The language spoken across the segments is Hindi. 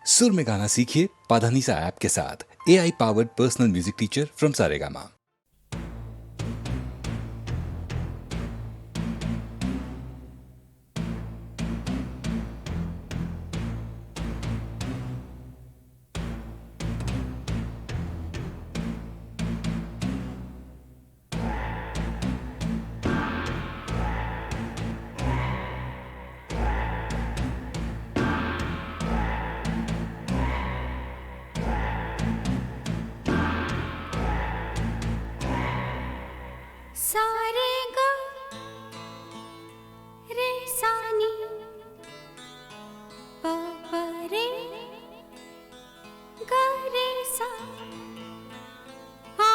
सुर में गाना सीखिए पाधानीसा ऐप के साथ। AI powered personal music teacher from Saregama. सारे गा रे सानी प प रे गा रे सा आ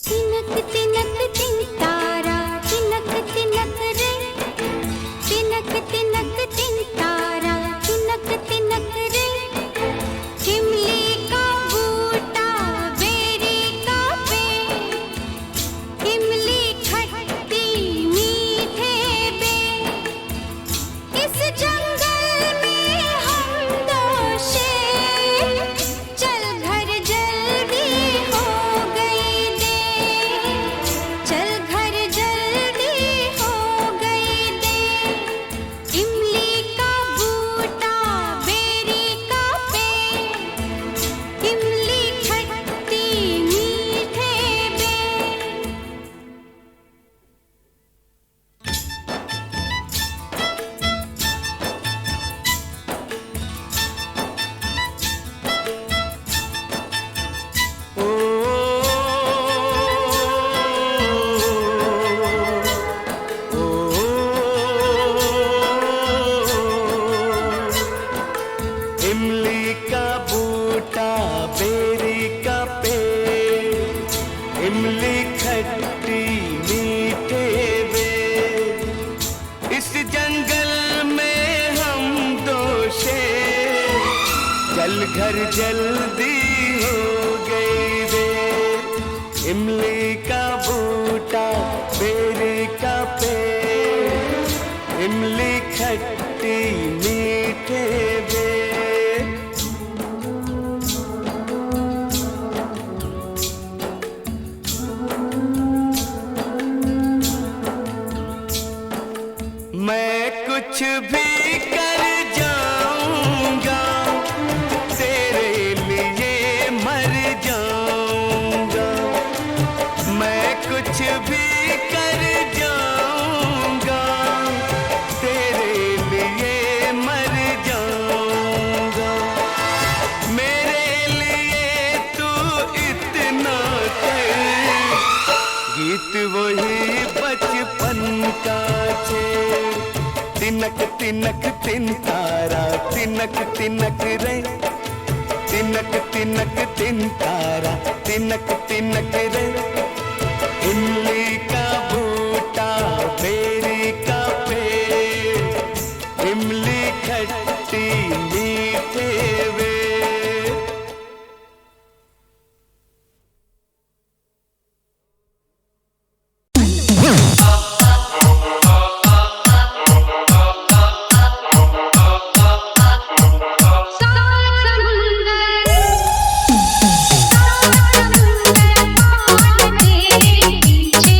तिनक तिनक तिन तारा तिनक तिनक रे तिनक तिनक तिन तारा तिनक तिनक रे इमली का बूटा बेरी का पेड़ इमली खट्टी मीठे बेर इस जंगल में हम दो शेर चल घर जल्दी हो गई देर चल घर जल्दी हो गई देर इमली का बूटा बेरी का पेड़ इमली खट्टी मीठे बेर इमली का बूटा बेरी का पेड़ इमली खट्टी मीठे बेर इस जंगल में हम दो शेर चल घर जल्दी हो गई देर इमली का बूटा बेरी का पेड़ इमली खट्टी मीठे बेर मैं कुछ भी कर जाऊंगा तेरे लिए मर जाऊंगा मैं कुछ भी कर जाऊंगा तेरे लिए मर जाऊंगा मेरे लिए तू इतना कर गीत वही बचपन का छेड़ तिनक तिनक तिन तारा तिनक तिनक रे तिनक तिनक तिन तारा तिनक तिनक रे इमली का बूटा बेरी का पेड़ इमली खट्टी मीठे बेर समुंदर पार तेरे पीछे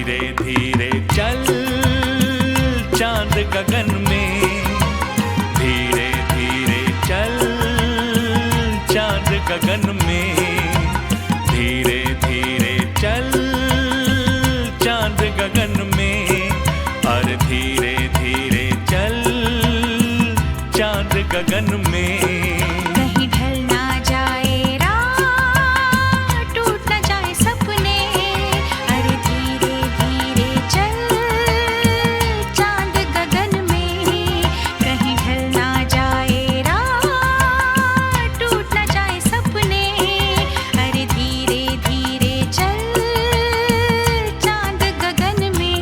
धीरे धीरे चल चांद गगन में, धीरे धीरे चल चांद गगन में, धीरे धीरे चल चांद गगन में, और धीरे धीरे चल चांद गगन में। कहीं ढल ना जाए रात, टूट ना जाए सपने, अरे धीरे धीरे चल चांद गगन में। कहीं ढल ना जाए रात, टूट ना जाए सपने, अरे धीरे धीरे चल चांद गगन में।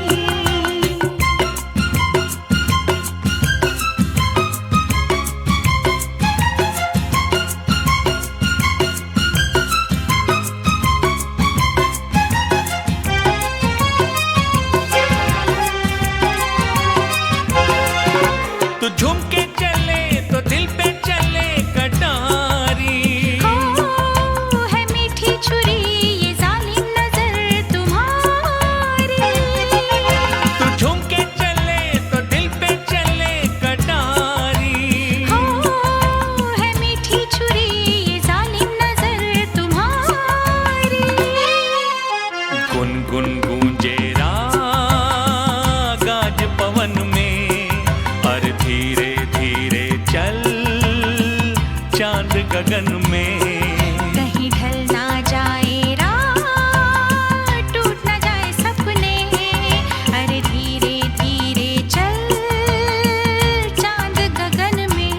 तो झूम के चले तो दिल पे चले कटारी, है मीठी छुरी ये जालिम नजर तुम्हारी। तो झूम के चले तो दिल पे चले कटारी, है मीठी छुरी ये जालिम नजर तुम्हारी। गुनगुन गूंजे राग आज पवन में, और धीरे धीरे चल चांद गगन में। कहीं ढल ना जाए रात, टूट ना जाए सपने, अरे धीरे धीरे चल चांद गगन में।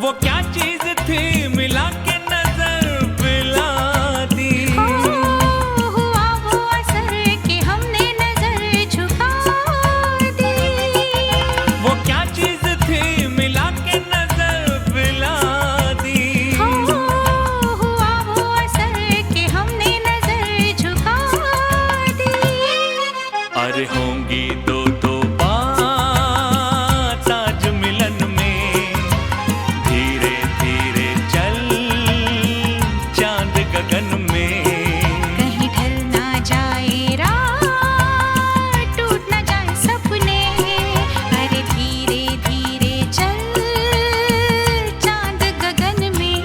वो क्या चीज थी मिला के नजर पिला दी, हुआ वो असर कि हमने नजर झुका दी। वो क्या चीज थी मिला के नजर पिला दी। हुआ वो असर कि हमने नजर झुका दी। अरे होंगी दो दो बात आज मिलन में, धीरे धीरे चल चांद गगन में। कहीं ढल ना जाए रात, टूट ना जाए सपने, अरे धीरे धीरे चल चांद गगन में।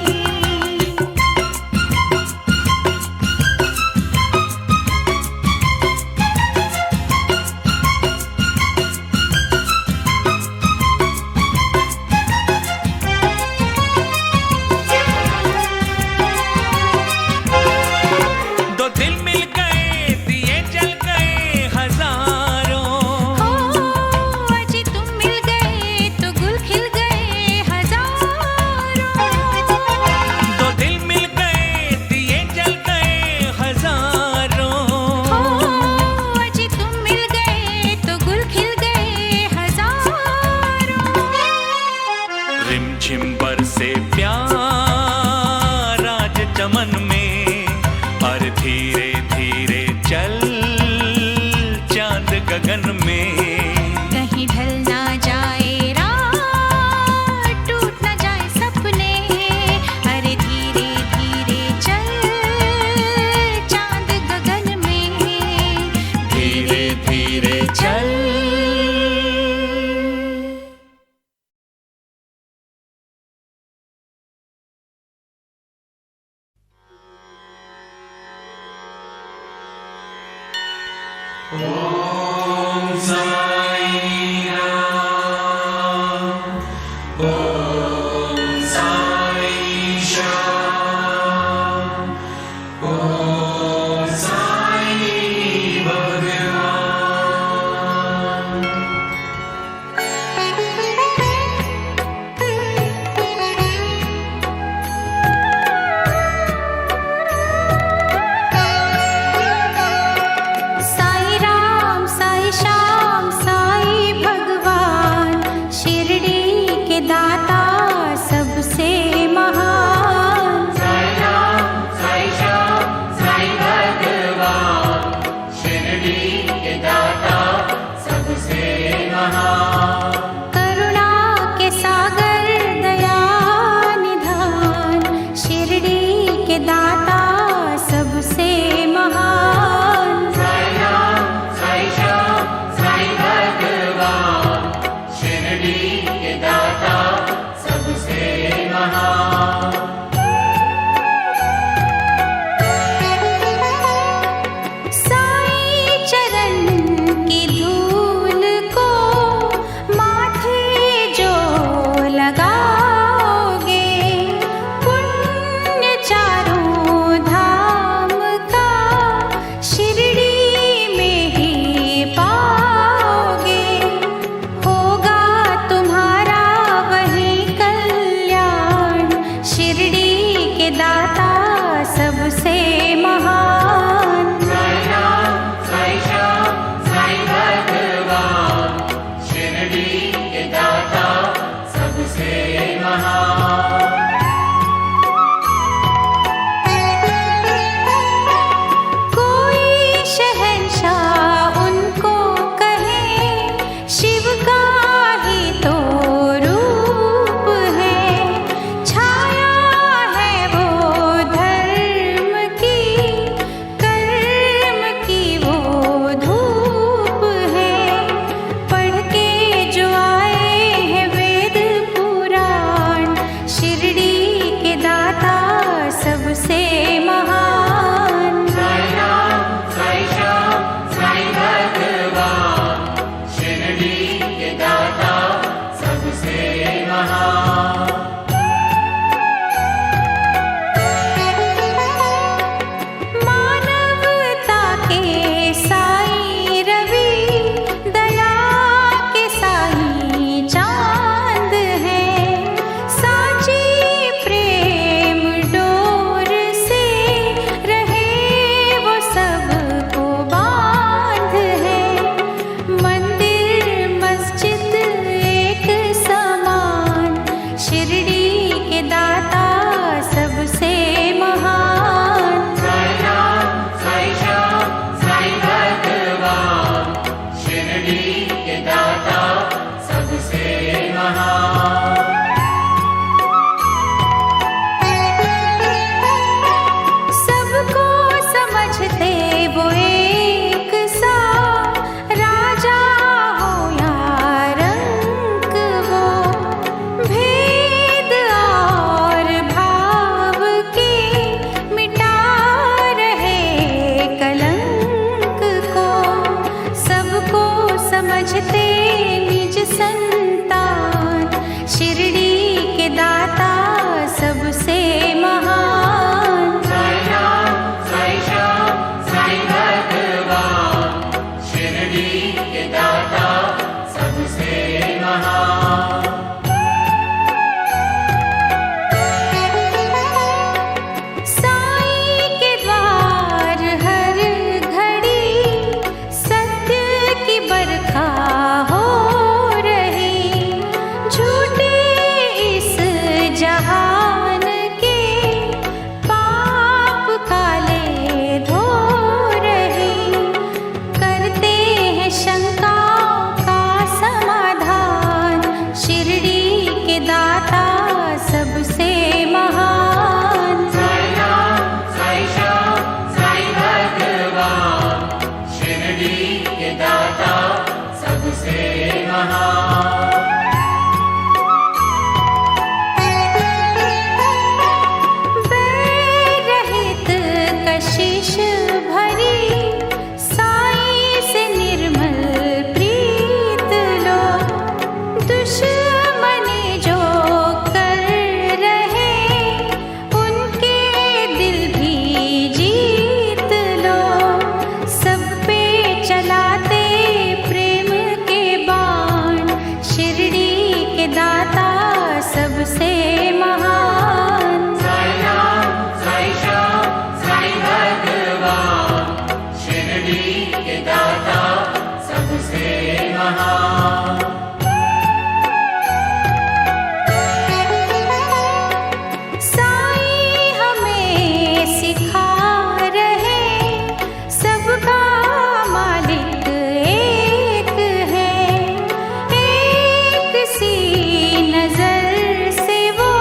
दो दिल मिल गए दिए जल गए हजारों, अजी तुम मिल गए तो गुल खिल गए हजारों। दो दिल मिल गए दिए जल गए हजारों। अजी तुम मिल गए तो गुल खिल गए हजारों। रिमझिम बरसे प्यार आज चमन में, और धीरे धीरे चल चांद गगन में। कहीं ढल ना जाए रात, टूट ना जाए सपने, अरे धीरे धीरे चल चांद गगन में। धीरे धीरे चल। साई राम साई श्याम साई भगवान, शिरडी के दाता सबसे महान। साई राम साई श्याम साई भगवान, शिरडी के साईं चरण की धूल को माथे जो लगाओगे, पुण्य चारों धाम का शिरडी में ही पाओगे। होगा तुम्हारा वही कल्याण, शिरडी के दाता सबसे महान। कोई शहंशाह उनको कहे, शिव का ही तो रूप है। छाया है वो धर्म की, कर्म की वो धूप है। पढ़ के जो आए हैं वेद पुराण, शिरडी के दाता सबसे महान। मानवता के साईं रवि, दया के साईं चांद है। साची प्रेम डोर से रहे वो सबको बांध है। मंदिर मस्जिद एक समान, शिरडी के दाता सबसे महान। सबको समझते वो एक सा, राजा हो या रंक वो। भेद और भाव के मिटा रहे कलंक को। सबको समझते निज संतान, शिरडी के दाता सबसे महान। साईं के द्वार हर घड़ी सत्य की बरखा हो रही। झूठे इस जहान के पाप काले धो रहे। करते हैं शंकाओं का समाधान, शिरडी के दाता सबसे महान। बैर रहित कशिश भरी, साईं से निर्मल प्रीत लो। दुश्मनी जो कर रहे, उनके दिल भी जीत लो। सब पे चलाते प्रेम के बाण, शिरडी के दाता सबसे महान। साईं हमें सिखा रहे, सबका मालिक एक है। एक सी नजर से वो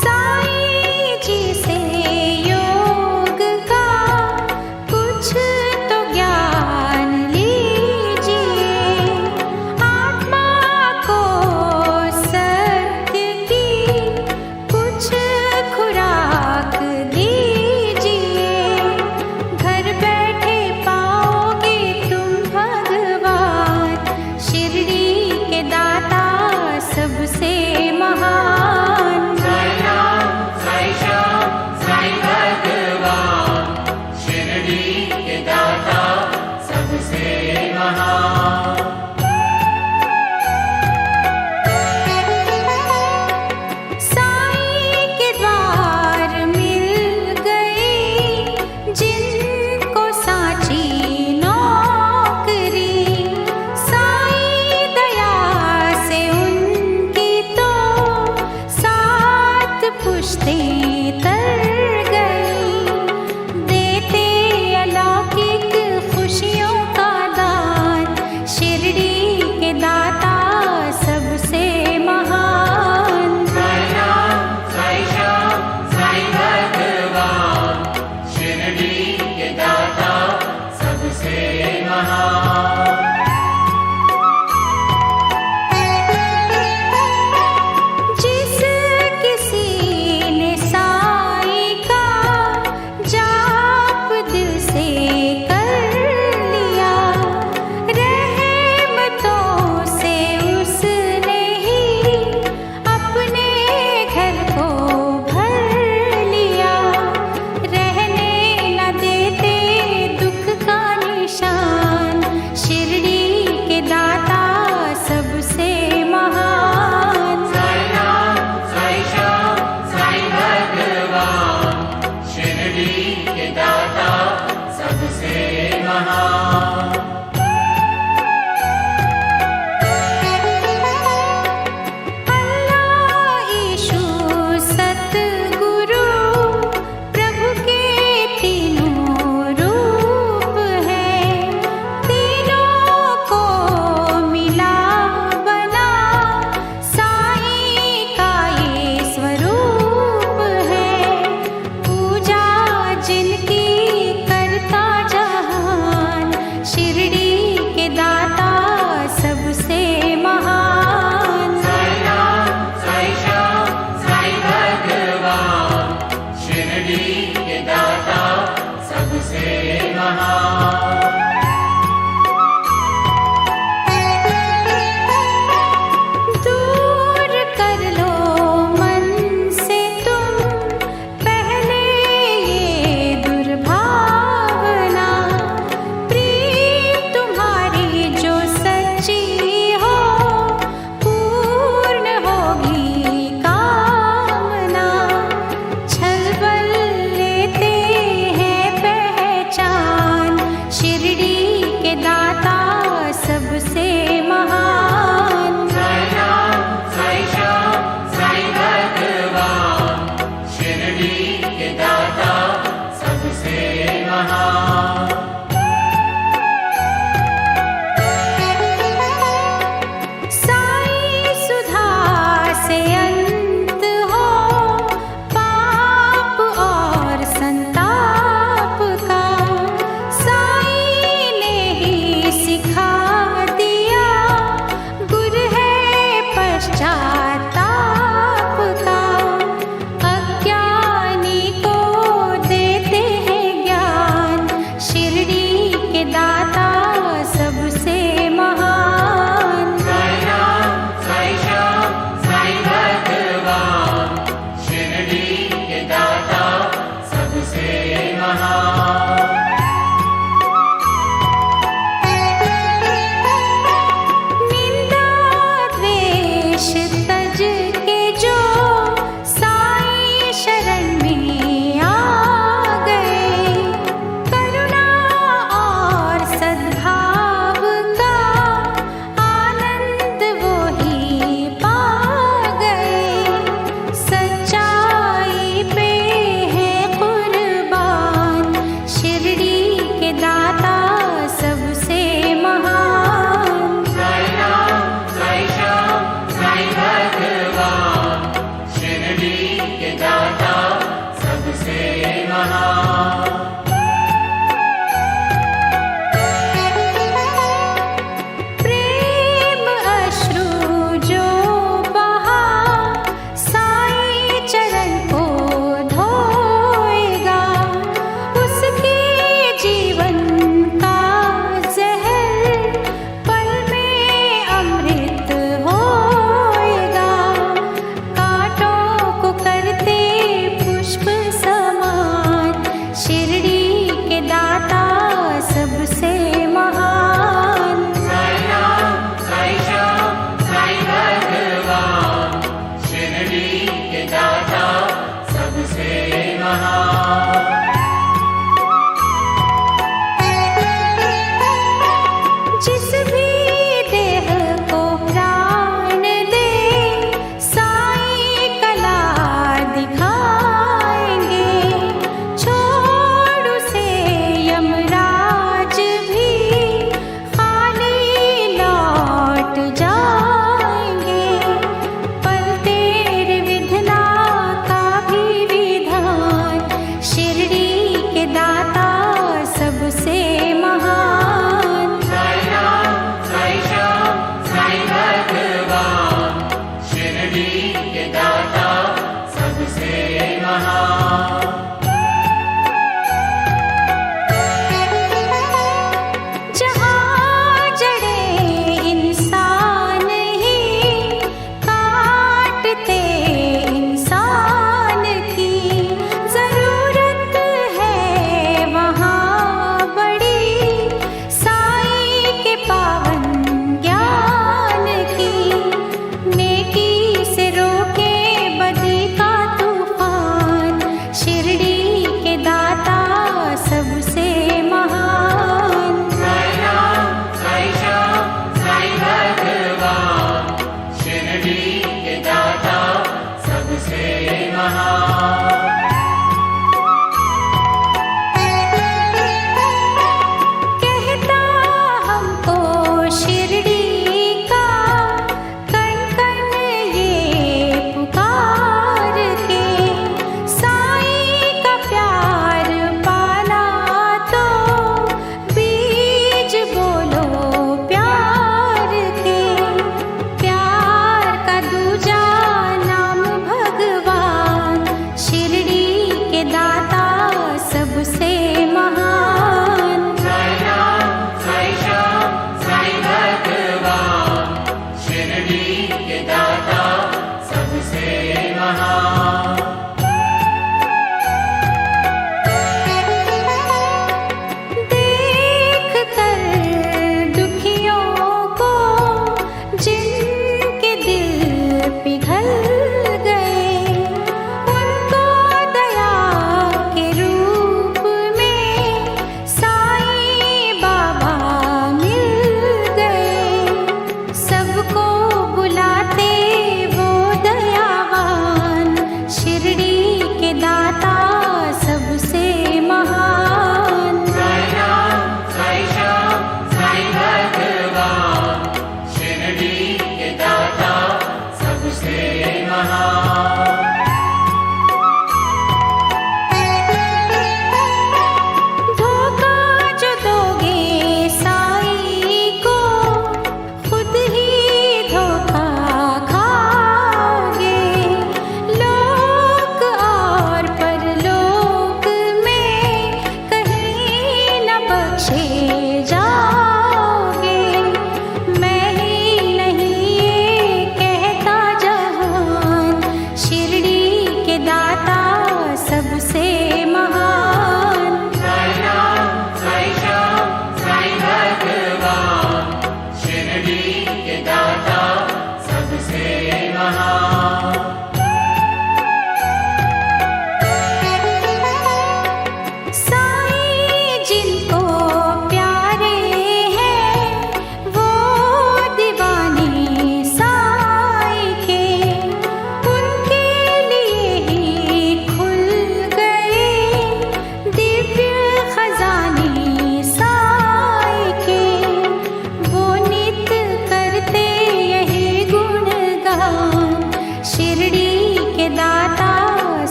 साईं जी से योग का कुछ तो ज्ञान लीजिए, आत्मा को सत्य की कुछ खुराक दीजिए। घर बैठे पाओगे तुम भगवान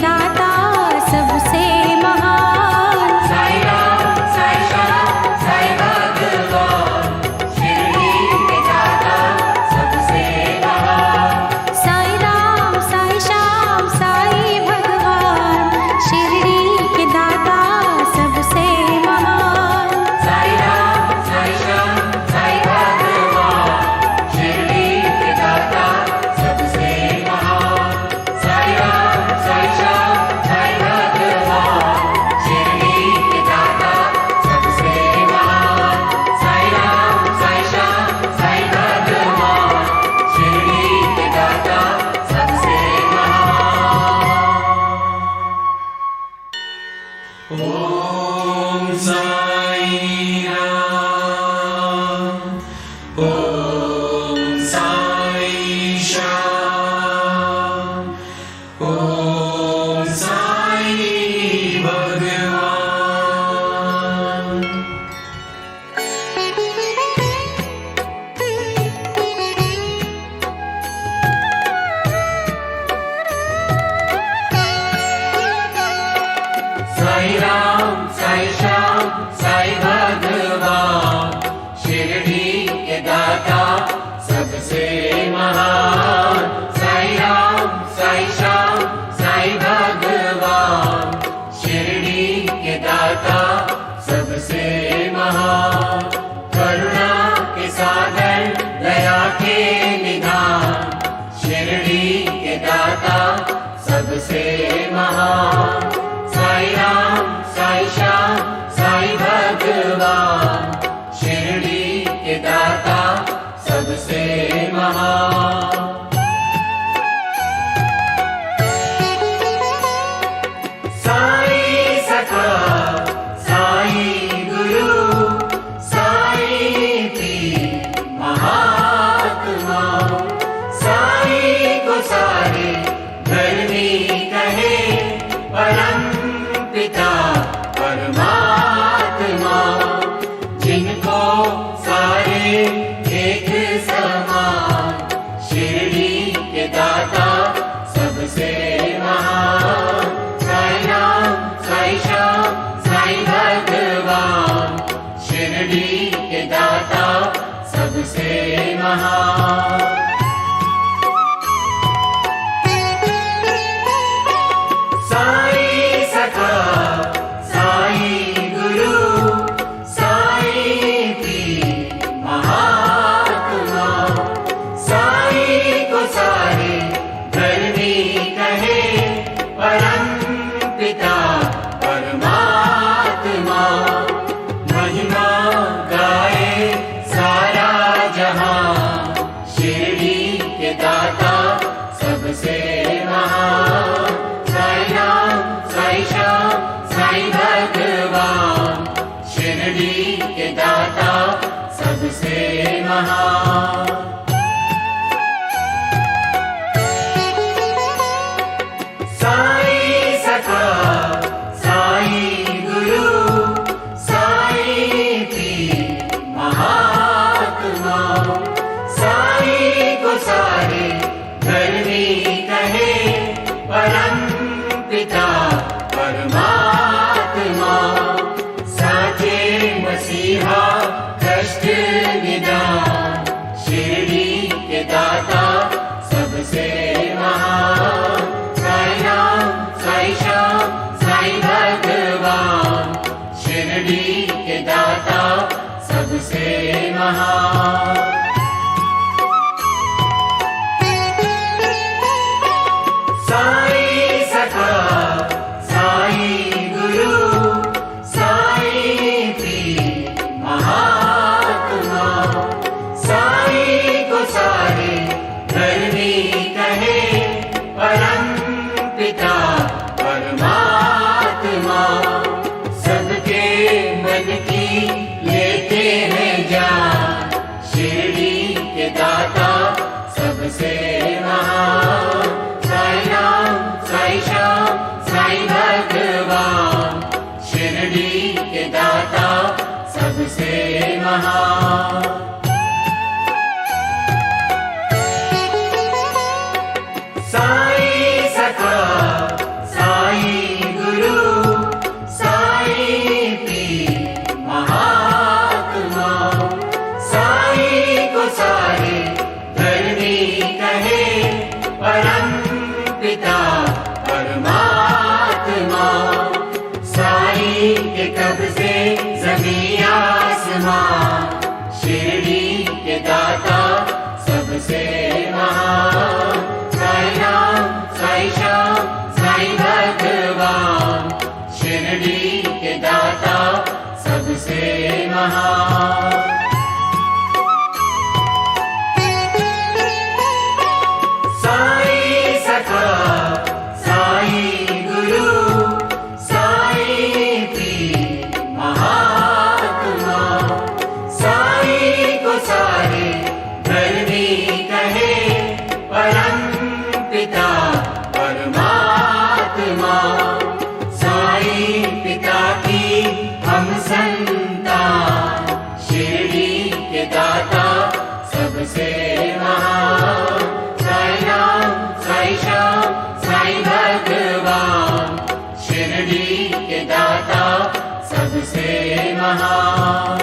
दाता सबसे महान। साई राम साई श्याम साई भगवान शिरडी के दाता सबसे महान। साई राम साई श्याम साई भगवान शिरडी के दाता सबसे महान। साई राम साई श्याम साई भगवान शिरडी के दाता सबसे महान। साई राम साई श्याम साई भगवान शिरडी के दाता सबसे महान। साई राम साई श्याम साई भगवान शिरडी के दाता सबसे महान। ओम साई राम ओम साई श्याम ओम साई भगवान। साई राम साई श्याम साई भगवान शिरडी के दाता सबसे महान। साई राम साई श्याम साई भगवान शिरडी के दाता सबसे महान। करुणा के सागर दया के निधान शिरडी के दाता सबसे महान। साई राम साई श्याम साई भगवान शिरडी के दाता सबसे महान। साई सखा साई गुरु साई पीर महात्मा साई को सारे धर्मी कहे परम पिता परमात्मा। जिनको सारे एक समान शिरडी के दाता सबसे महान। साई राम साई श्याम साई भगवान शिरडी के दाता सबसे महान। साई सखा साई गुरु साई पीर महात्मा साई को सारे धर्मी कहे परम पिता परमात्मा। महिमा गाए सारा जहां शिरडी के दाता सबसे महान। साई राम साई श्याम साई भगवान शिरडी के दाता सबसे महान। साई सखा साई गुरु साई पीर महात्मा साई को सारे धर्मी कहे परम पिता परमात्मा। साचे मसीहा कष्ट निदान शिरडी के दाता सबसे महान। साई राम साई श्याम साई भगवान शिरडी के दाता सबसे महान। साई सखा साई गुरु साई पीर महात्मा साई को सारे धर्मी कहे परम पिता परमात्मा। सबके मन की लेते हैं जान शिरडी के दाता सबसे महान। साई राम साई श्याम साई भगवान शिरडी के दाता सबसे महान। साई सखा साई महान। साई सखा साई गुरु साई पीर महात्मा, साई को सारे धर्मी कहे परम पिता परमात्मा। साई पिता की हम संतान, शिरडी के दाता सबसे महान। साई राम साई श्याम साई भगवान, शिरडी के दाता सबसे महान।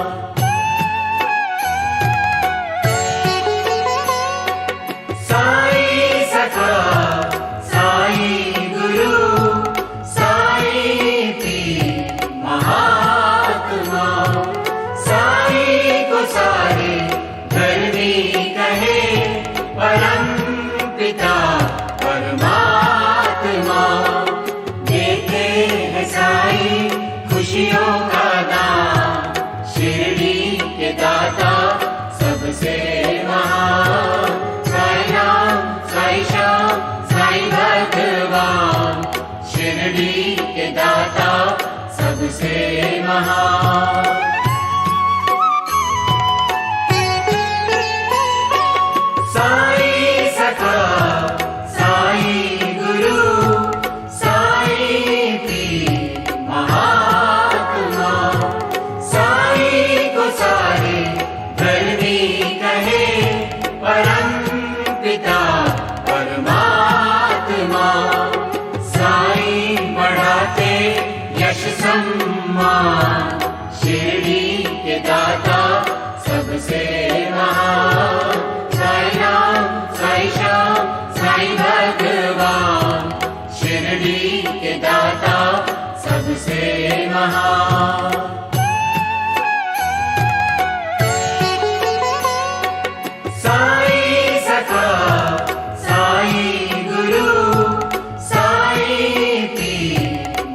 साई सखा साई गुरु साई पीर महात्मा, साई को सारे धर्मी कहे परम पिता परमात्मा। देते हैं साई खुशियों का दान, शिरडी के दाता सबसे महान। साई राम साई श्याम साई भगवान, शिरडी के दाता सबसे महान। साई सखा साई गुरु साई पीर महात्मा, साई को सारे धर्मी कहे परम पिता परमात्मा। साई बढ़ाते यश सम्मान, शिरडी के दाता सबसे महान। साई राम साई श्याम साई भगवान, शिरडी के दाता सबसे महान। साई सखा साई गुरु साई पीर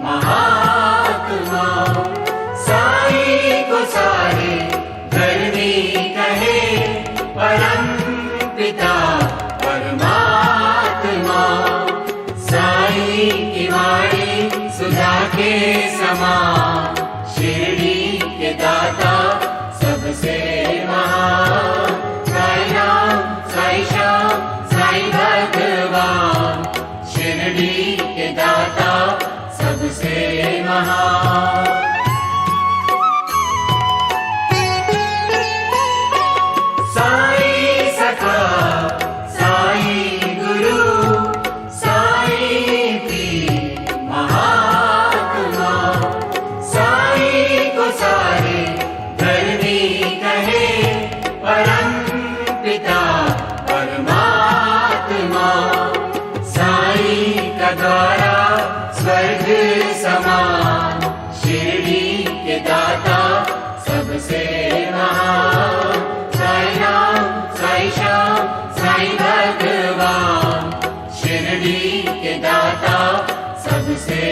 महात्मा, साई को सारे धर्मी कहे परम पिता परमात्मा। साई की वाणी सुधा के समान, शिरडी के दाता सबसे महान। साई राम साई श्याम साई भगवान, शिरडी के दाता सबसे महान। साई सखा साई गुरु साई पीर महात्मा, साई को सारे धर्मी कहे परम पिता परमात्मा। साई का द्वारा स्वर्ग समान, शिरडी के दाता सबसे महान। साई राम साई श्याम साई भगवान, शिरडी के दाता सबसे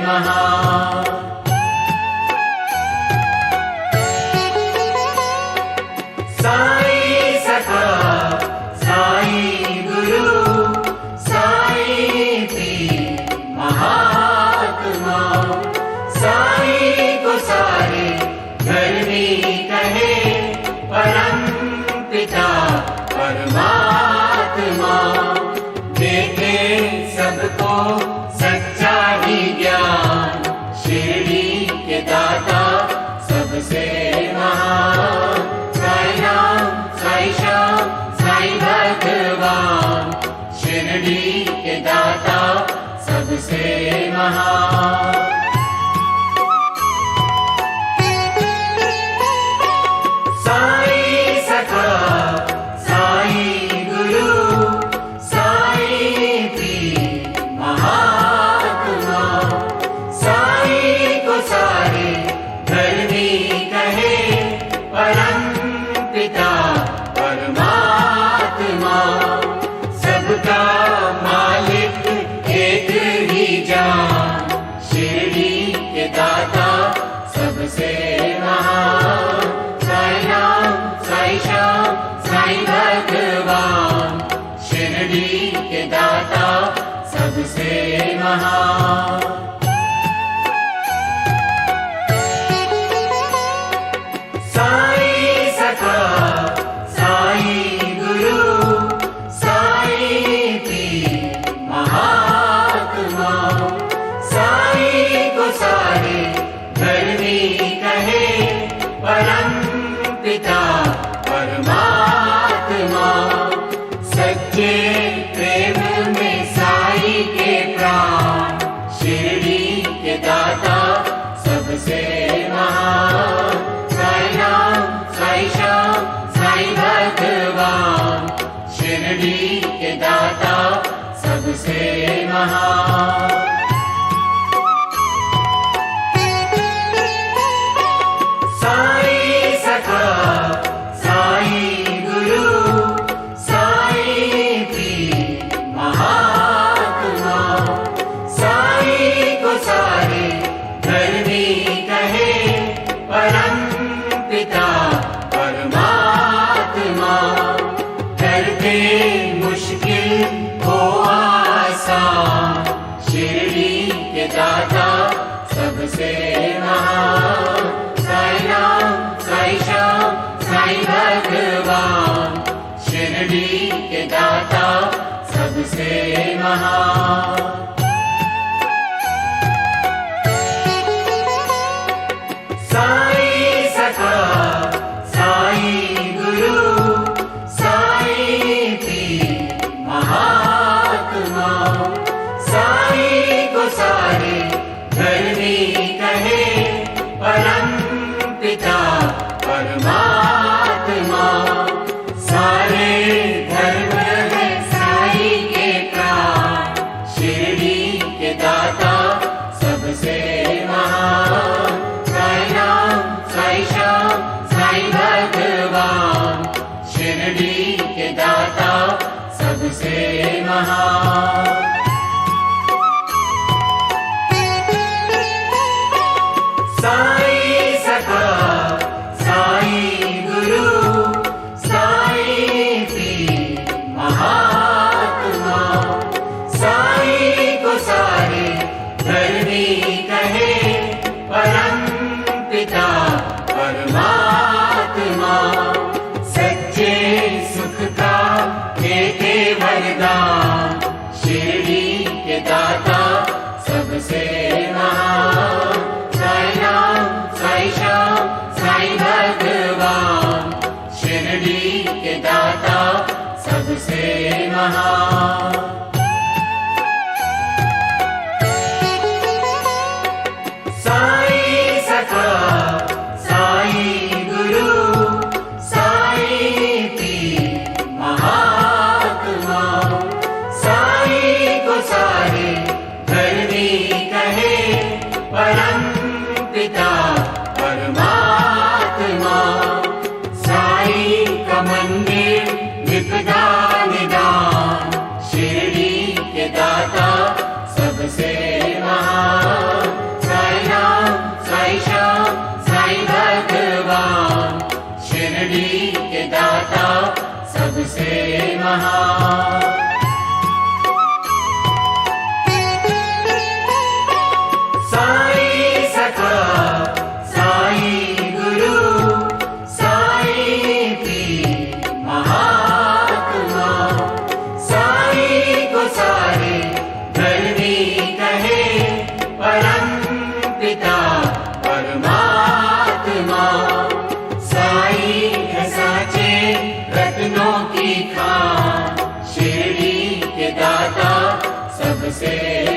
महान। साई सखा साई गुरु साई पीर महात्मा, साई को सारे धर्मी कहे परम पिता परमात्मा। देते सबको सच्चा ही ज्ञान, शिरडी के दाता सबसे महान। साई राम साई श्याम साई भगवान, शिरडी के दाता सबसे महान। साई सखा साई गुरु साई पीर महात्मा, साई को सारे धर्मी कहे परम पिता परमात्मा। सबका मालिक एक ही जान, महान। साई सखा साई गुरु साई पीर महात्मा, साई को सारे धर्मी कहे परम पिता परमात्मा। सच्चे प्रेम में साई के प्राण, शिरडी के दाता सबसे महान। साई राम साई श्याम साई भगवान, शिरडी के दाता सबसे महान। साई सखा साई गुरु साई पीर महात्मा, साई को सारे धर्मी कहे परम पिता परमात्मा। करते मुश्किल हो आसान, शिरडी के दाता सबसे महान। साई राम साई श्याम साई भगवान, शिरडी के दाता सबसे महान। साई सखा साई गुरु साई पीर महात्मा, साई को सारे धर्मी कहे परम पिता परमात्मा। सारे धर्म है साई के प्राण, शिरडी के दाता सबसे महान। साई राम साई श्याम साई भगवान, शिरडी के दाता सबसे महान। साई सखा साई गुरु साई पीर महात्मा, साई को सारे धर्मी कहे परम पिता परमात्मा। सच्चे सुख का देते वरदान, शिरडी के दाता सबसे महान। साई राम साई श्याम साई भगवान, शिरडी के दाता सबसे महान। साई सखा साई गुरु साई पीर महात्मा, साई को सारे धर्मी कहे परम पिता परमात्मा। साई का मंदिर निपदा निदान, शिरडी के दाता सबसे महान। साई राम साई श्याम साई भगवान, शिरडी के दाता सबसे महान। साई सखा साई गुरु साई पीर महात्मा, साई को सारे धर्मी कहे परम पिता परमात्मा। साई है साचे रत्नों की खान, शिरडी के दाता सबसे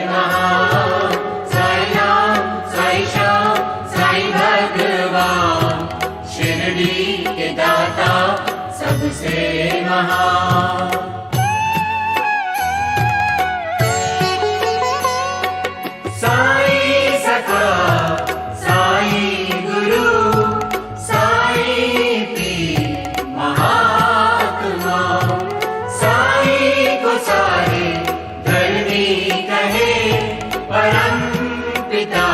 महान। साई राम साई श्याम साई भगवान, शिरडी के दाता सबसे महान। साई सखा साई गुरु साई पीर महात्मा, साई को सारे धर्मी कहे परम पिता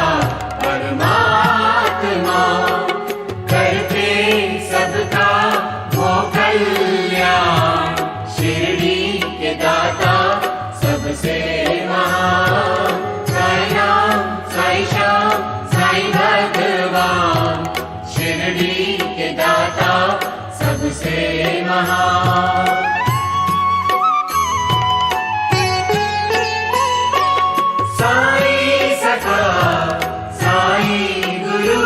परमात्मा। करते सबका वो कल्याण, शिरडी के दाता सबसे महान। सबसे महान। साईं सखा साईं गुरु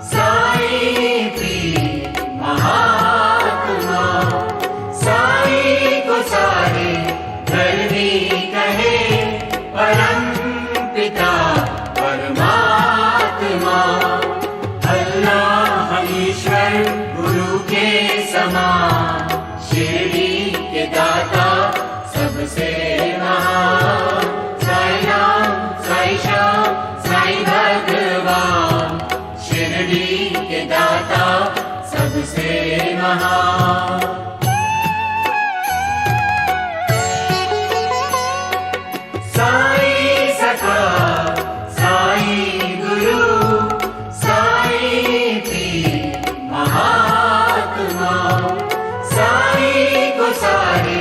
साईं पीर महात्मा, साईं को सारे धरनी कहे परम पिता परमात्मा। अल्लाह ईश्वर गुरु के समान, शिरडी के दाता सबसे महान। साईं राम साईं श्याम साईं भगवान, शिरडी के दाता सबसे महान। साईं सखा साईं गुरु साईं पीर महात्मा, साईं को सारे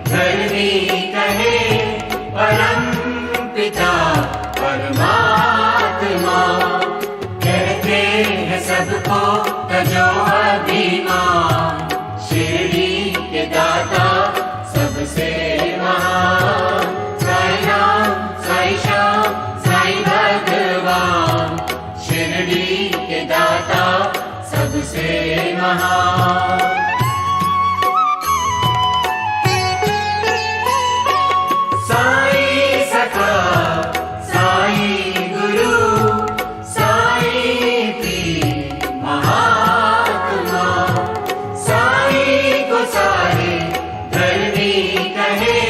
धरनी कहे परम पिता परमात्मा। कहते हैं सबको तजो अभिमान, शिरडी के दाता सबसे महान। साईं राम साईं श्याम साईं भगवान, शिरडी के दाता सबसे महान। साईं सखा साईं गुरु साईं पीर महात्मा, साईं को सारे धरनी कहे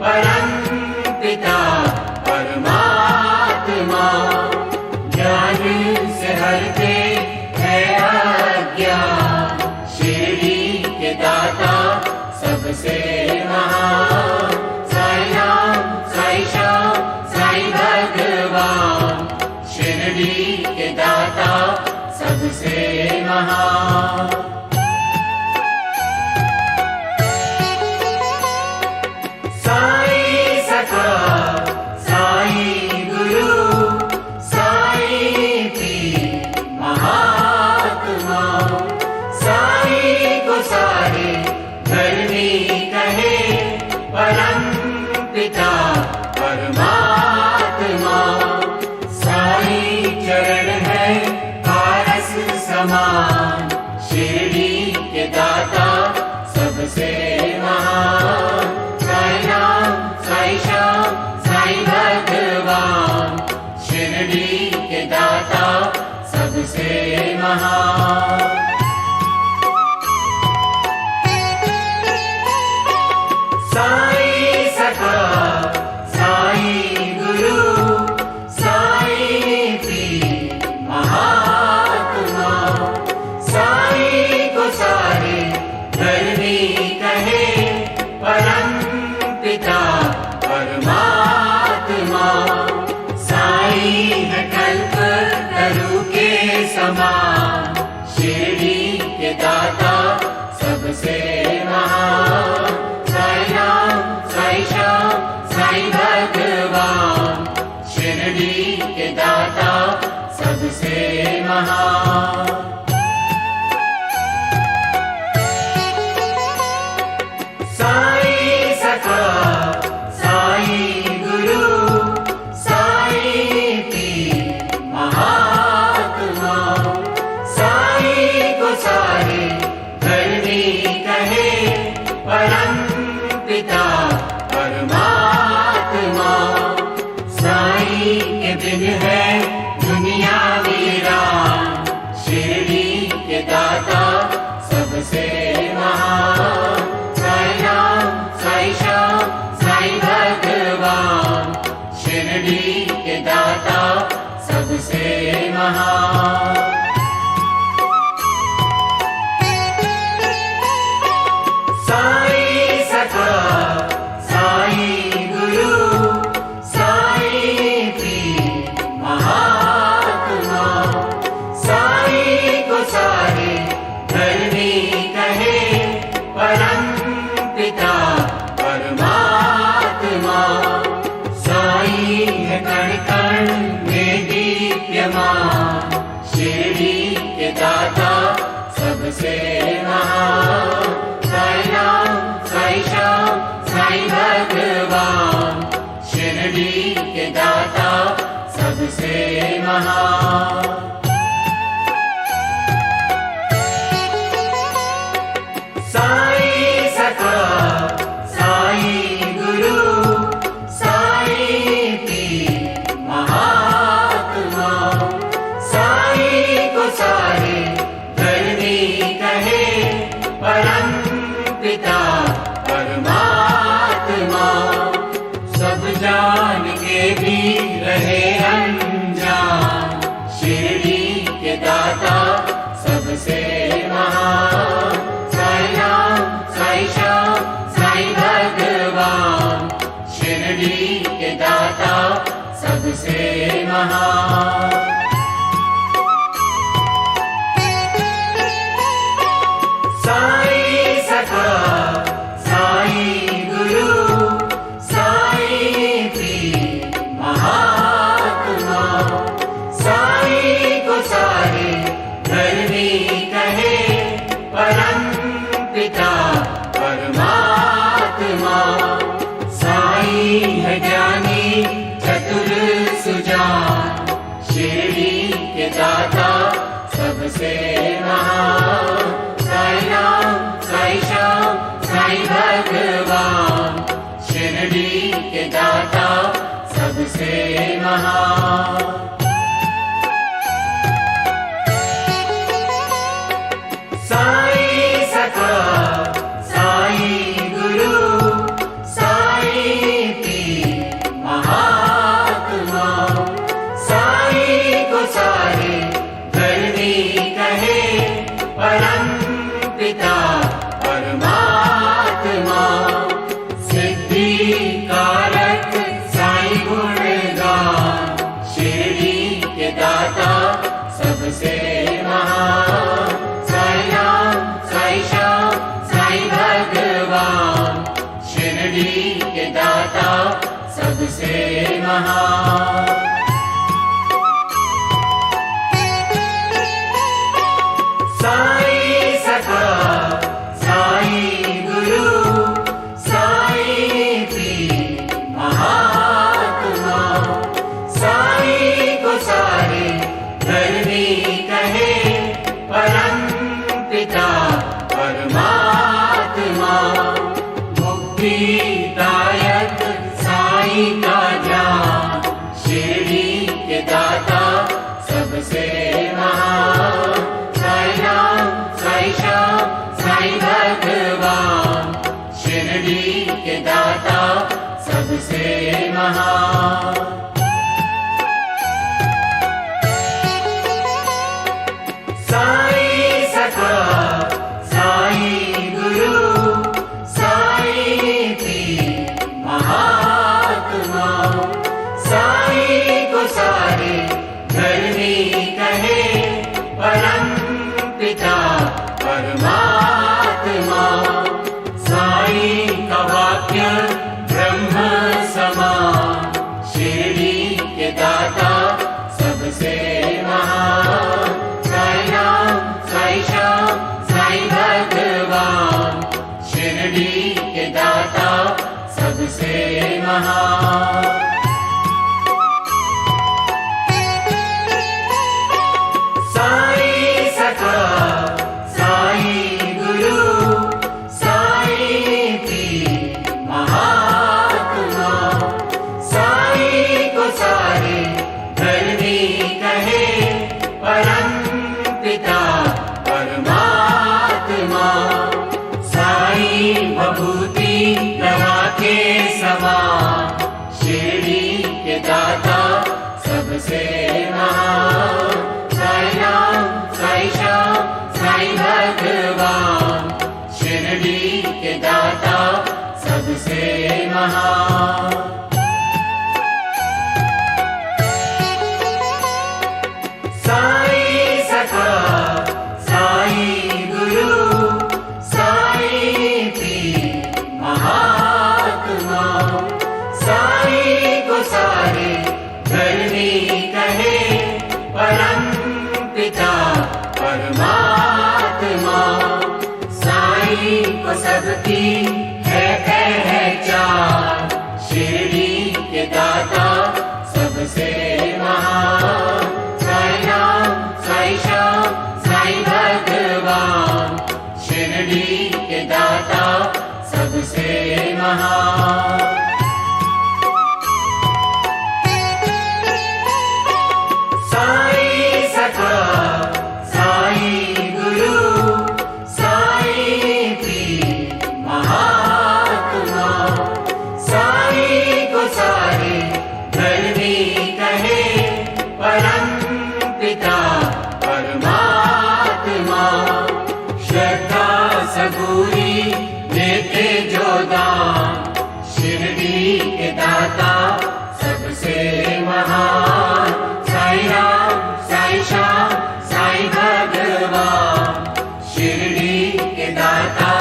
परम पिता परमात्मा। ज्ञान से हरते है अज्ञान, शिरडी के दाता सबसे महान। साईं राम साईं श्याम साईं भगवान, शिरडी के दाता सबसे महान। साईं सखा साईं गुरु साईं पीर महात्मा, साईं को सारे धरनी कहे परम पिता परमात्मा। साईं चरण है पारस समान, शिरडी के दाता सबसे महान। साईं राम साईं श्याम साईं भगवान, शिरडी के दाता सबसे महान। साईं सखा साईं गुरु साईं पीर महात्मा, साईं को सारे धरनी कहे परम पिता परमात्मा। साईं है कल्प तरु के समान, शिरडी के दाता सबसे महान। साईं राम साईं श्याम साईं भगवान, शिरडी के दाता सबसे महान। साईं सखा साईं गुरु साईं पीर महात्मा, साईं को सारे धरनी कहे परम पिता परमात्मा। साईं के बिन है दुनिया वीरान, शिरडी के दाता सबसे महान। साईं राम साईं श्याम साईं भगवान, शिरडी के दाता सबसे महान। साईं सखा साईं गुरु साईं पीर महात्मा, साईं को सारे धरनी कहे परम पिता परमात्मा। साईं है कण कण में दीप्यमान, शिरडी के दाता सबसे महान। साईं भगवान शिरडी के दाता सबसे महान। साईं सखा साईं गुरु साईं पीर महात्मा, साईं को सारे धरनी कहे परम पिता परमात्मा। सब जान के भी रहे अनजान, शिरडी के दाता सबसे महान। साईं राम साईं श्याम साईं भगवान शिरडी के दाता सबसे महान। साईं सखा साईं गुरु साईं पीर महात्मा, साईं को सारे धरनी कहे परम पिता परमात्मा। साईं है ज्ञानी चतुर सुजान, शिरडी के दाता सबसे महान। साईं राम साईं श्याम साईं भगवान शिरडी के दाता सबसे महान। साईं सखा साईं गुरु साईं पीर महात्मा, साईं को सारे धरनी कहे परम पिता परमात्मा। सिद्धि कारक साईं गुणगान शिरडी के दाता सबसे महान। साईं राम साईं श्याम साईं भगवान शिरडी के दाता सबसे महान। साईं सखा साईं गुरु साईं पीर महात्मा, साईं को सारे धरनी कहे परम पिता परमात्मा। मुक्तिदायक साईं का ज्ञान शिरडी के दाता सबसे महान। साईं राम साईं श्याम साईं भगवान शिरडी के दाता सबसे महान। साईं सखा साईं गुरु साईं पीर महात्मा, साईं को सारे धरनी कहे परम पिता परमात्मा। साईं का वाक्य ब्रह्म समान, शिरडी के दाता सबसे महान। साईं राम साईं श्याम साईं भगवान शिरडी के दाता सबसे महान। साईं सखा साईं गुरु साईं पीर महात्मा, साईं को सारे धरनी कहे परम पिता परमात्मा। साईं भभूति लगा के समान, शिरडी के दाता सबसे महान। साईं राम साईं श्याम साईं भगवान शिरडी के दाता सबसे महान। साईं सखा साईं गुरु साईं पीर महात्मा, साईं को सारे धरनी कहे परम पिता परमात्मा। साईं को सबकी है पहचान, महान। साई सखा साई गुरु साई पीर महात्मा, साई को सारे धर्मी कहे परम पिता परमात्मा। श्रद्धा सबूरी देते जो दान, शिरडी के दाता सबसे महान। साई राम साई श्याम साई भगवान, शिरडी के दाता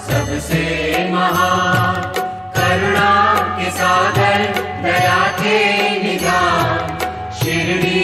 सबसे महान। करुणा के सागर दया के निधान, शिरडी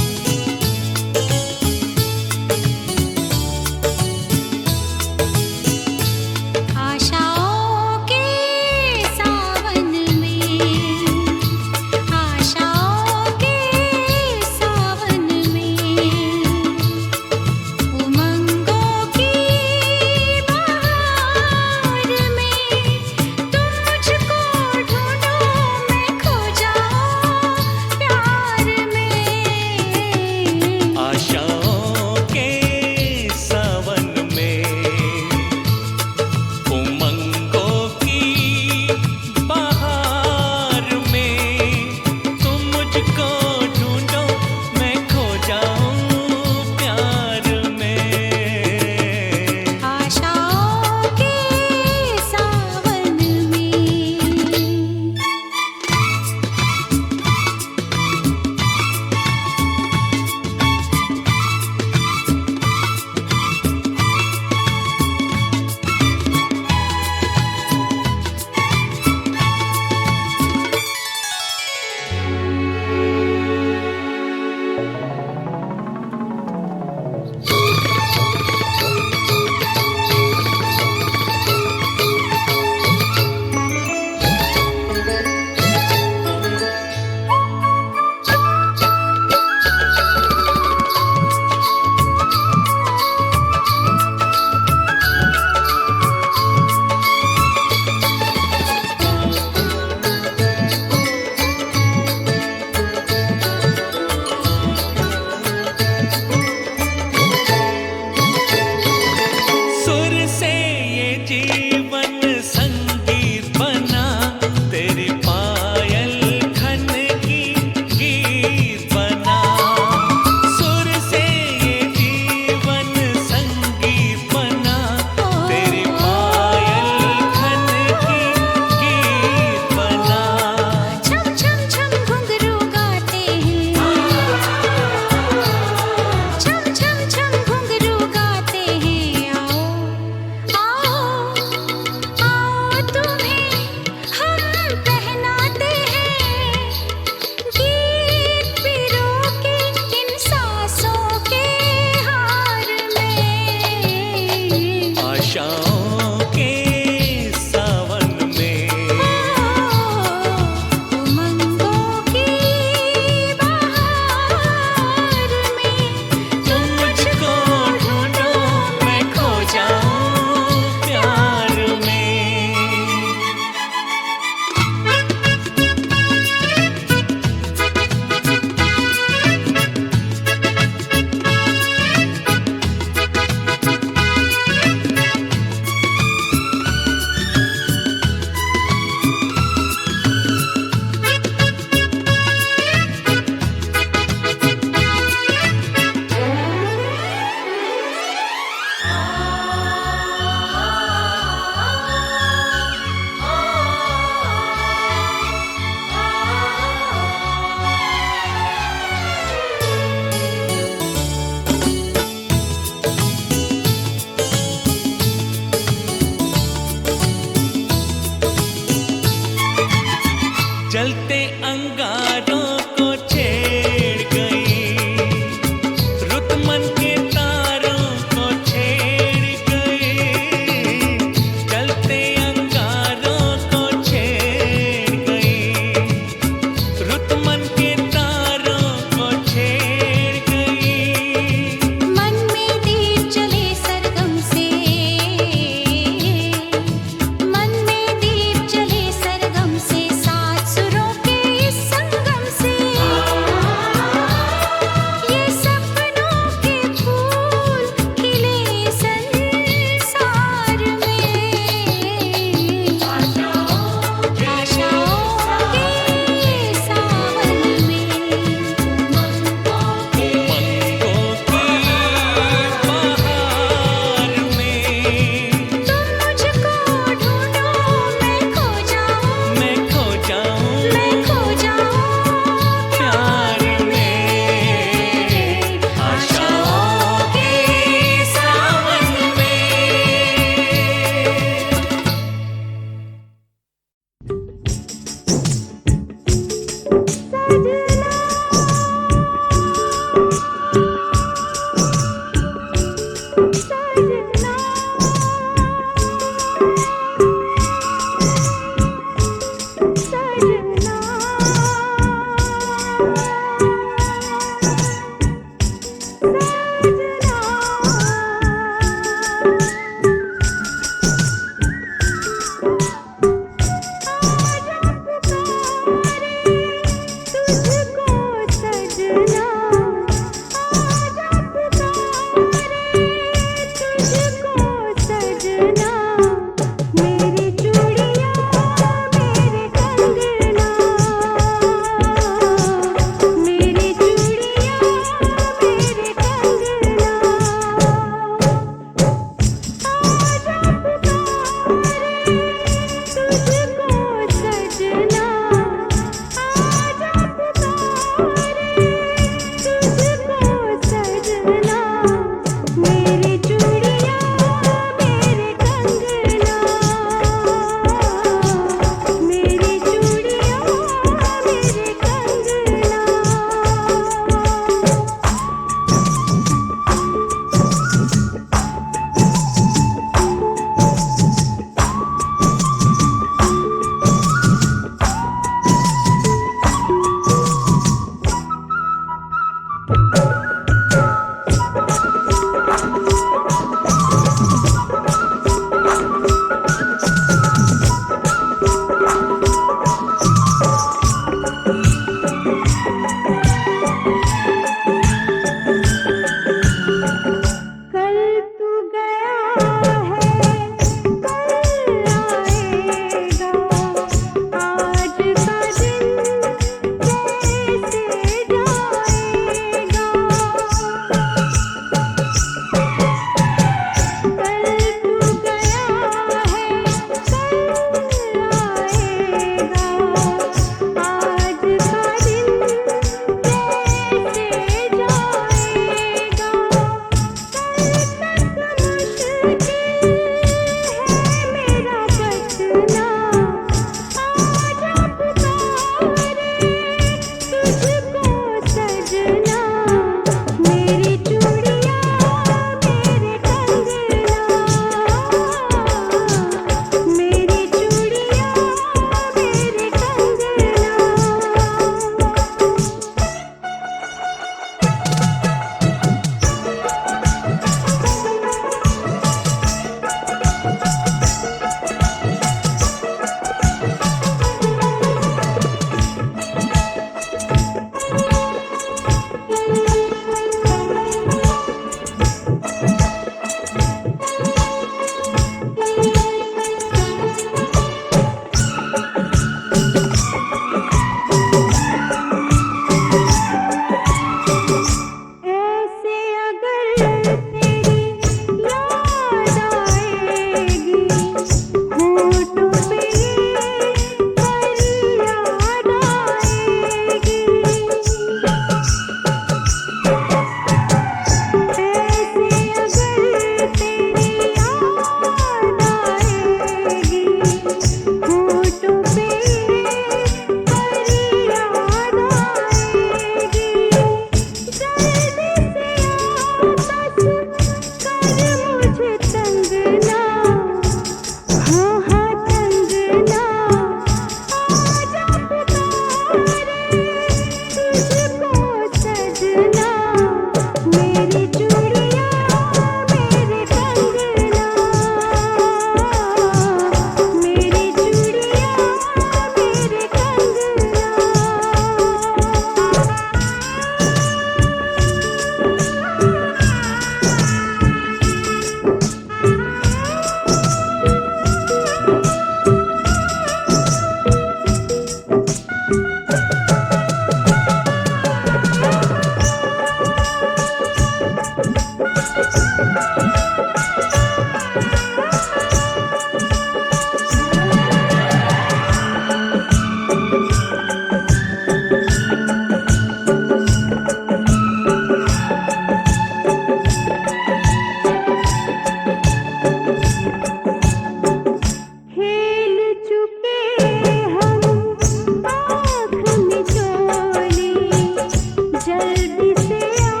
जल्दी से आ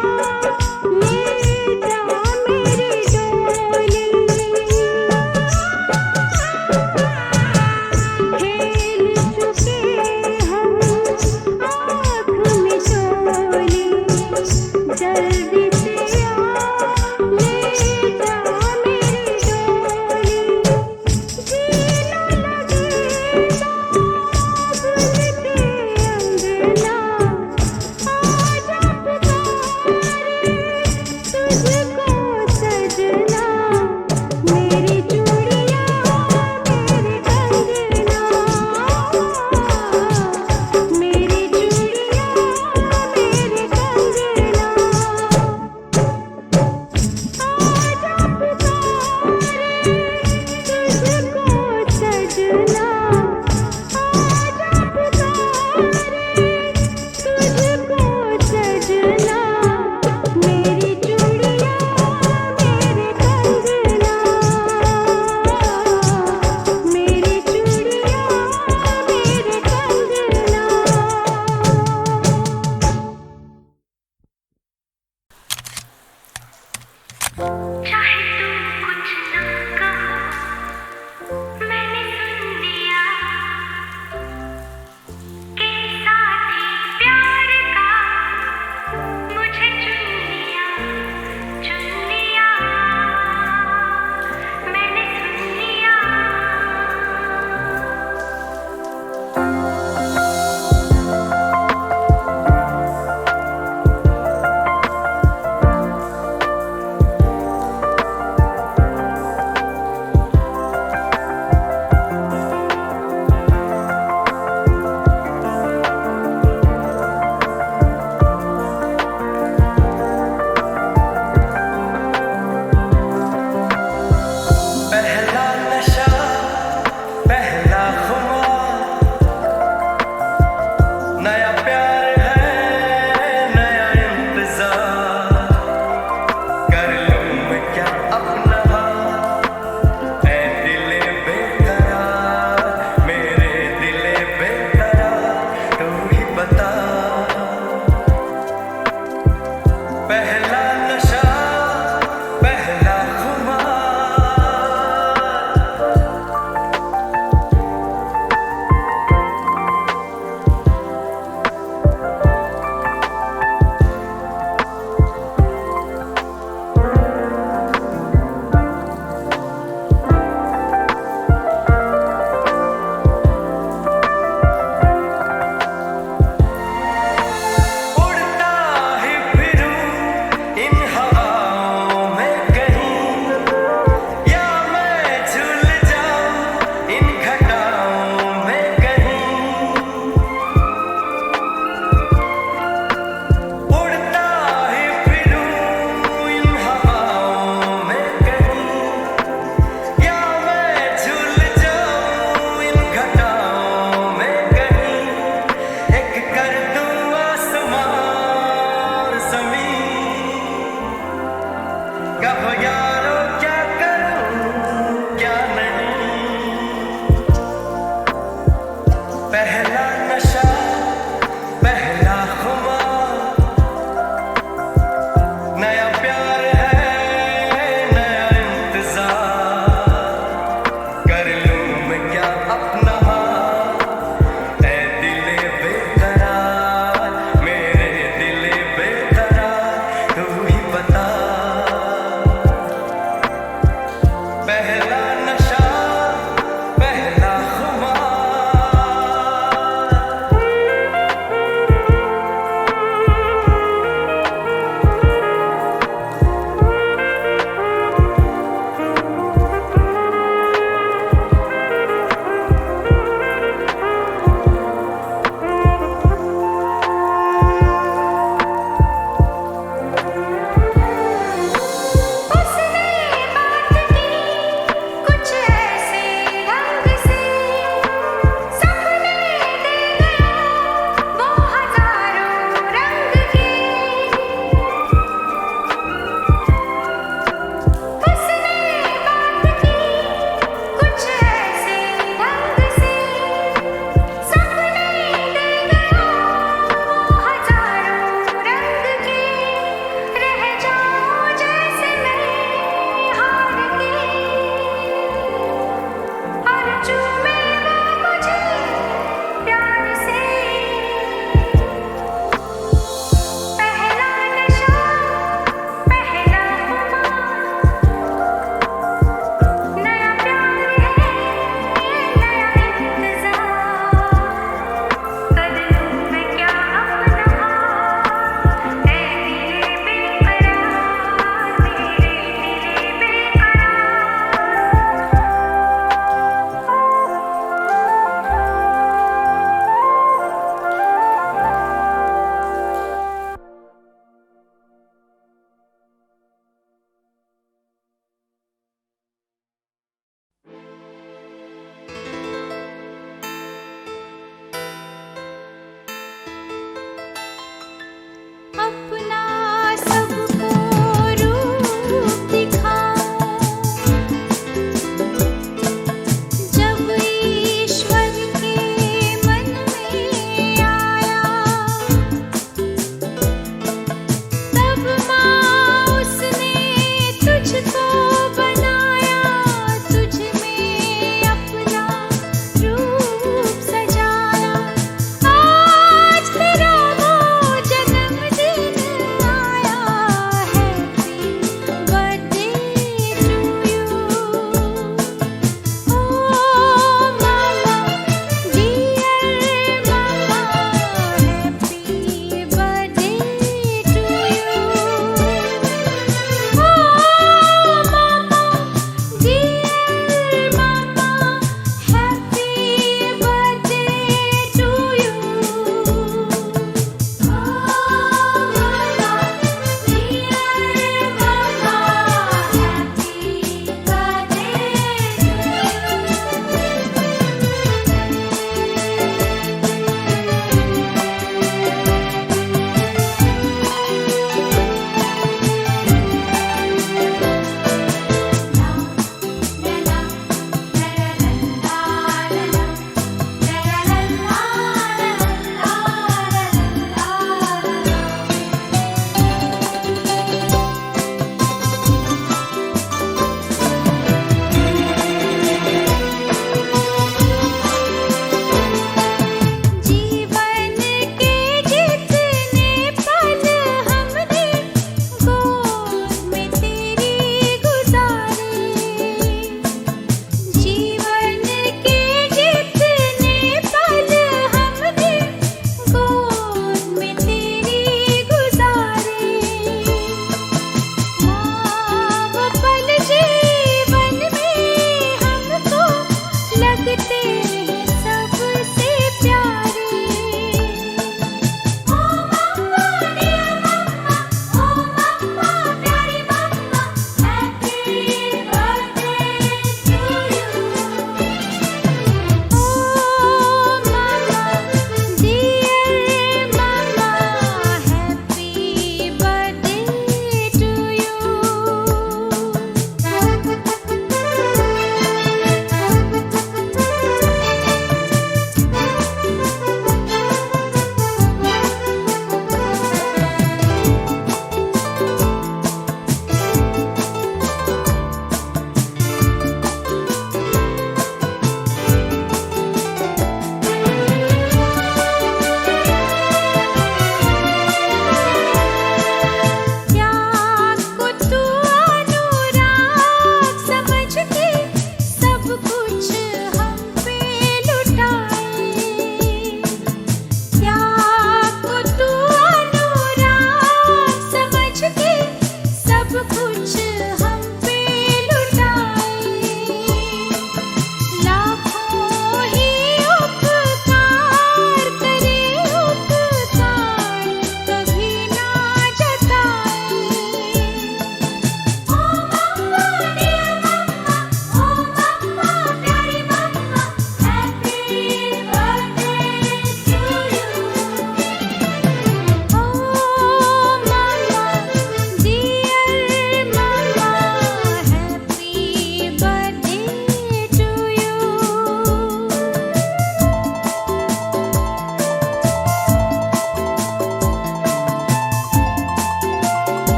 ले जा मेरी जल्दी से आ ले जा मेरी डोली जीना लगेगा बुझ के अंगना आजा पुकारे तुझको सजना मेरी चूड़ियां मेरे कंगना मेरी चूड़ियां मेरे कंगना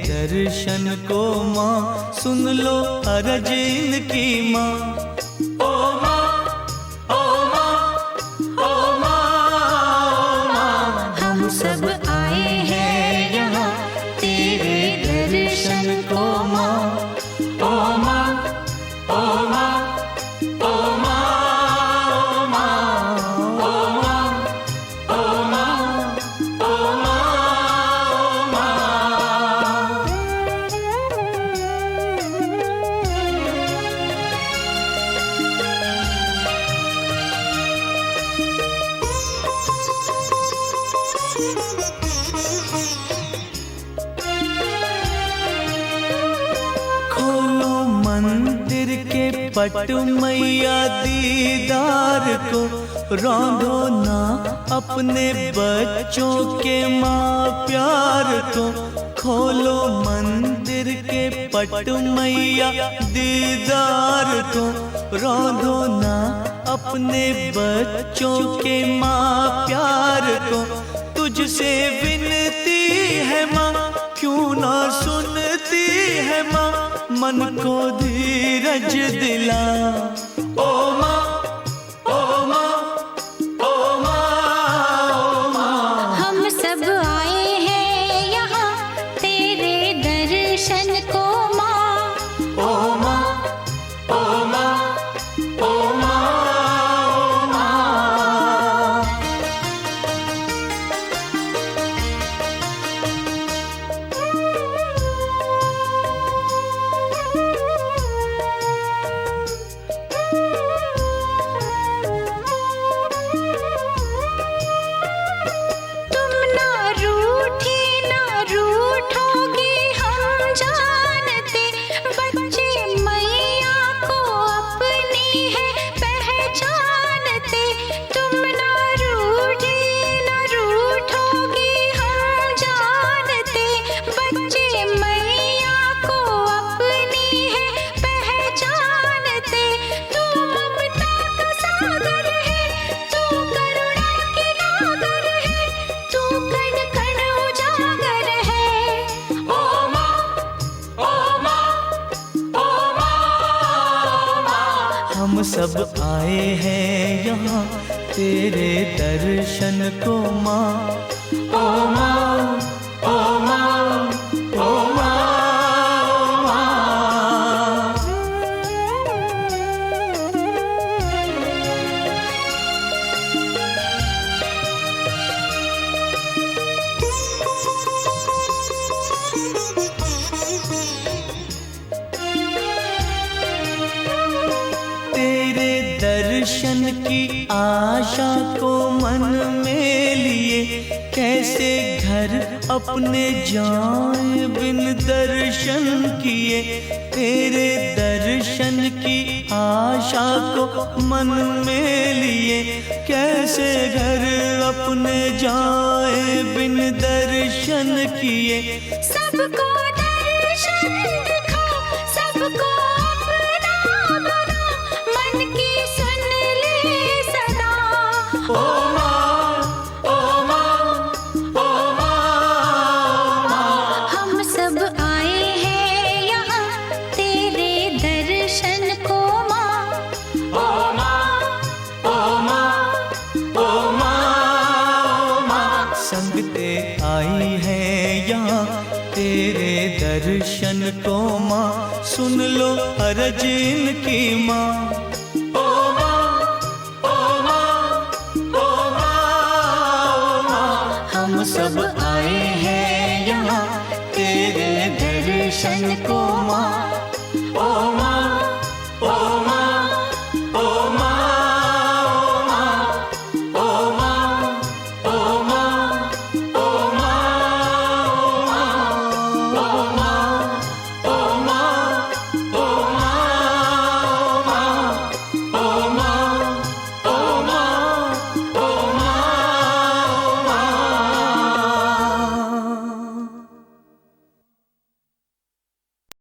दर्शन को माँ, सुन लो अरज इनकी माँ। ओ माँ, ओ माँ, ओ माँ, ओ माँ, हम सब आए हैं यहाँ तेरे दर्शन को माँ। ओ माँ, ओ माँ, ओ माँ, ओ माँ, ओ माँ, ओ माँ, ओ माँ, ओ माँ। खोलो मंदिर के पट मैया, दीदार को रौंदो ना अपने बच्चों के माँ प्यार को। खोलो मंदिर के पट मैया, दीदार को रौंदो ना अपने बच्चों के माँ प्यार को। तुझसे विनती है माँ, क्यों ना सुनती है माँ, मन को धीरज दिला। ओ माँ, ओ माँ, ओ माँ, ओ माँ, हम सब आए हैं यहाँ तेरे दर्शन को माँ। ओ माँ, ओ माँ, ओ माँ, ओ माँ। तुम ना रूठी ना रूठोगी हम जानते, बच्चे मैया को अपनी है पहचानते। तुम ना रूठी ना रूठोगी हम जानते, बच्चे मैया को अपनी है पहचानते। तू ममता का सागर है, तू करुणा के नागर है, तू कण कण उजागर है। ओ माँ, ओ माँ, ओ माँ, ओ माँ। हम सब आए हैं यहाँ तेरे दर्शन को माँ। ओ माँ, ओ माँ, ओ माँ, ओ माँ। तेरे दर्शन की आशा को मन में लिए, कैसे घर अपने जाए बिन दर्शन किए। तेरे दर्शन की आशा को मन में लिए, कैसे घर अपने जाए बिन दर्शन किए। सबको दर्शन दिखा, सबको अपना बना, मन की सुन ले सदा। ओ माँ, ओ माँ, ओ माँ, ओ माँ। हम सब आए हैं यहाँ तेरे दर्शन को माँ। ओ माँ, ओ माँ, ओ माँ, ओ माँ। संगते आई है यहाँ तेरे दर्शन को माँ, सुन लो अरज इनकी माँ। ओ माँ, ओ माँ, ओ माँ, ओ माँ। हम सब आए हैं यहाँ तेरे दर्शन को माँ।